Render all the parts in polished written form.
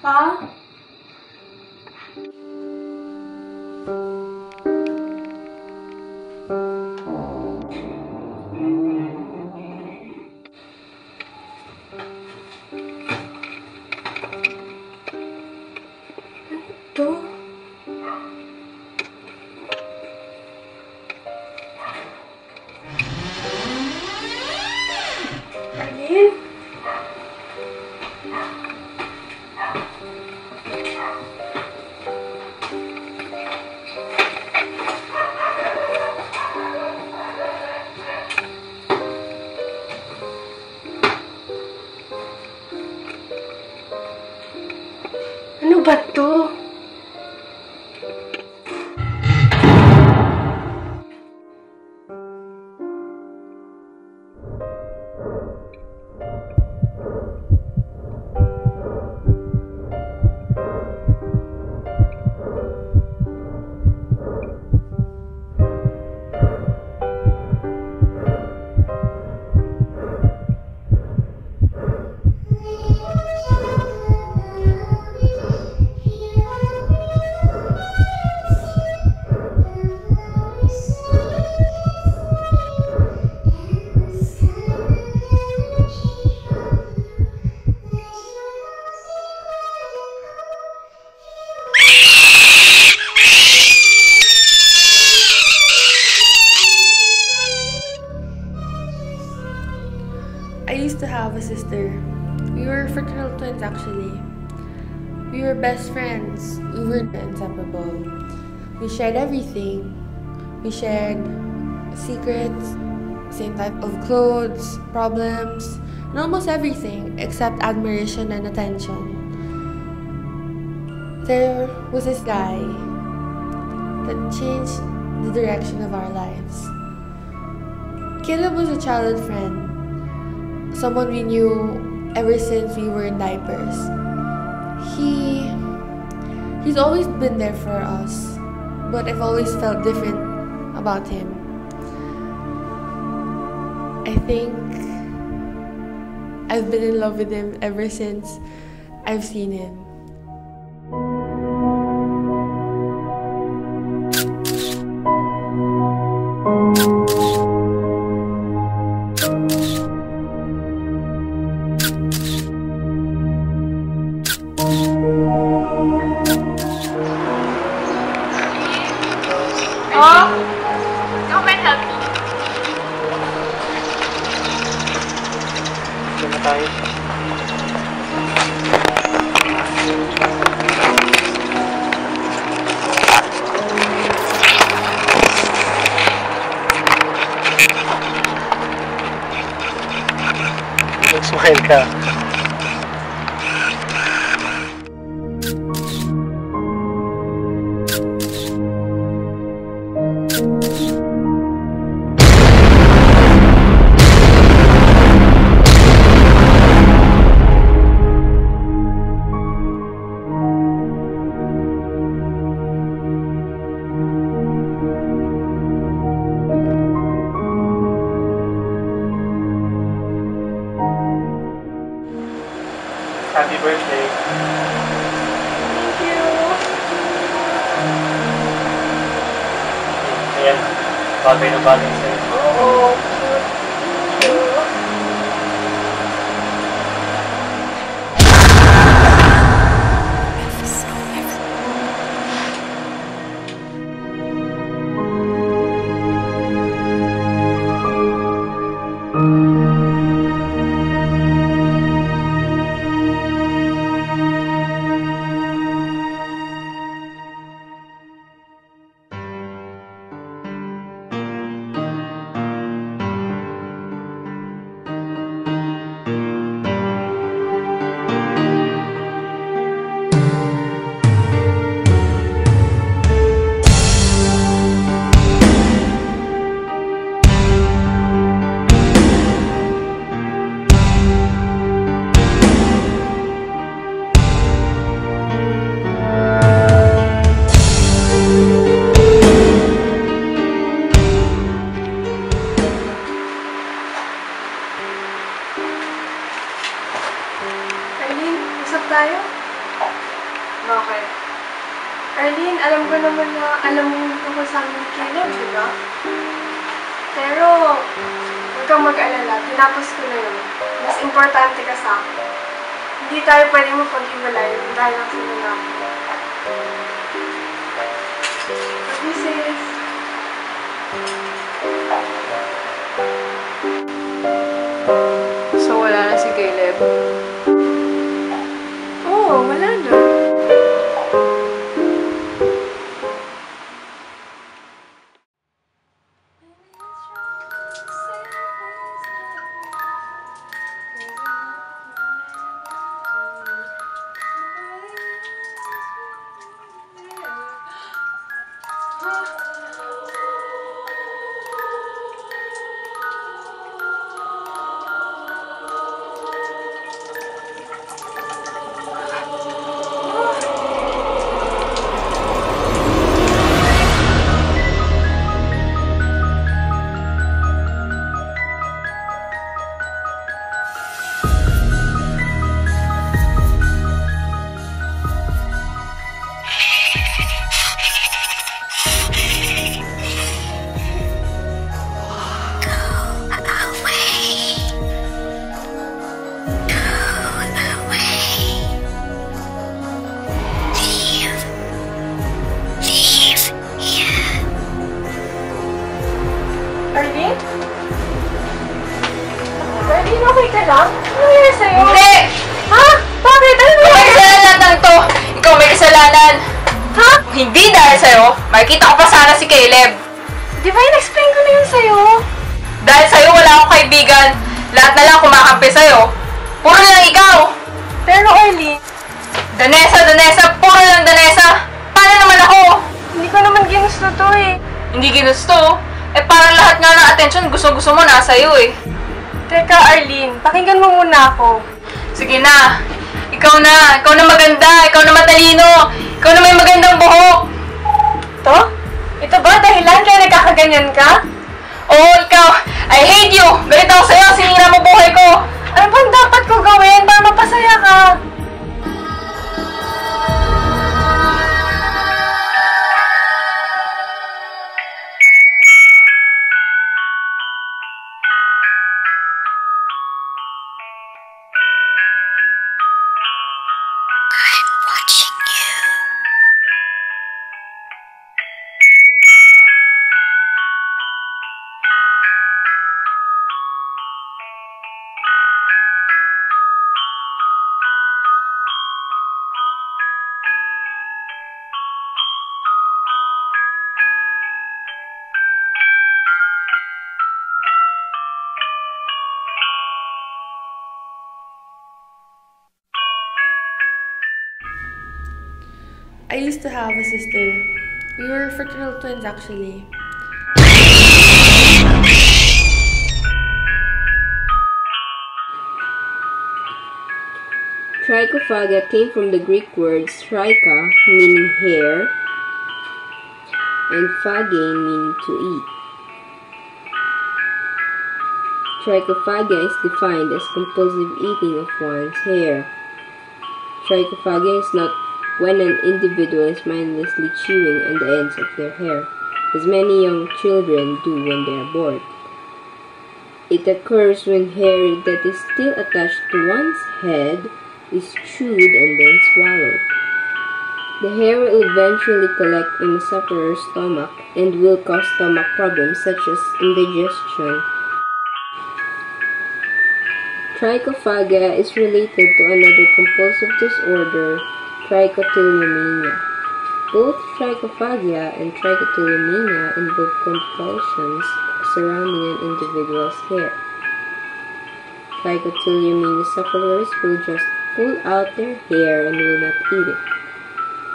Pa? Ito? Alin? Ano ba to? I used to have a sister. We were fraternal twins actually. We were best friends. We were inseparable. We shared everything. We shared secrets, same type of clothes, problems, and almost everything except admiration and attention. There was this guy that changed the direction of our lives. Caleb was a childhood friend. Someone we knew ever since we were in diapers. He's always been there for us, but I've always felt different about him. I think I've been in love with him ever since I've seen him. Oh, ikaw may help me. Ito na tayo. Mag-smile ka. Happy birthday. Thank you. Ayan, bagay na bagay sa'yo. Oo. Thank you. Tayo? Bakit? Arlene, alam ko naman na alam mo tungkol sa amin kailan, di ba? Pero, huwag kang mag-alala. Tinapos ko na yun. Mas importante ka sa akin. Hindi tayo pwede mapag-iwalay dahil lang sa nanapin. Love you, sis. So, wala na si Caleb? Oo, wala na. Arlene? Arlene, okay ka lang? Ano nangyari sa'yo? Hindi! Ha? Bakit? Ano May nangyari? kasalanan lang to! Ikaw may kasalanan! Ha? Hindi dahil sa'yo, makikita ko pa sana si Caleb. Di ba in-explain ko na yun sa'yo? Dahil sa'yo wala akong kaibigan, lahat na lang kumakampi sa'yo. Puro na lang ikaw! Pero Arlene, Danessa, puro lang Danessa! Paano naman ako? hindi ko naman ginusto to eh. Hindi ginusto. Eh parang lahat nga ng attention gusto-gusto mo nasa iyo eh. Teka Arlene, pakinggan mo muna ako. Sige na. Ikaw na maganda, ikaw na matalino, ikaw na may magandang buhok. To? Ito ba dahilan kaya nagkakaganyan ka? Oo, ikaw. I hate you. Galit ako sa'yo, sinira mo buhay ko. Ano bang dapat ko gawin para mapasaya ka? I used to have a sister. We were fraternal twins actually. Trichophaga came from the Greek words tricha, meaning hair, and phage, meaning to eat. Trichophagia is defined as compulsive eating of one's hair. Trichophagia is not when an individual is mindlessly chewing on the ends of their hair, as many young children do when they are bored. It occurs when hair that is still attached to one's head is chewed and then swallowed. The hair will eventually collect in the sufferer's stomach and will cause stomach problems such as indigestion. Trichophagia is related to another compulsive disorder, trichotillomania. Both trichophagia and trichotillomania involve compulsions surrounding an individual's hair. Trichotillomania sufferers will just pull out their hair and will not eat it,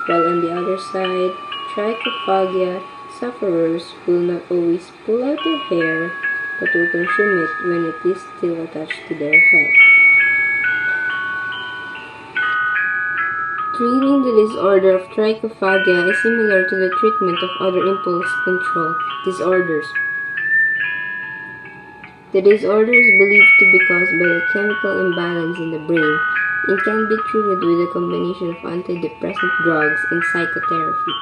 while on the other side, trichophagia sufferers will not always pull out their hair but will consume it when it is still attached to their head. Treating the disorder of trichophagia is similar to the treatment of other impulse control disorders. The disorder is believed to be caused by a chemical imbalance in the brain It can be treated with a combination of antidepressant drugs and psychotherapy.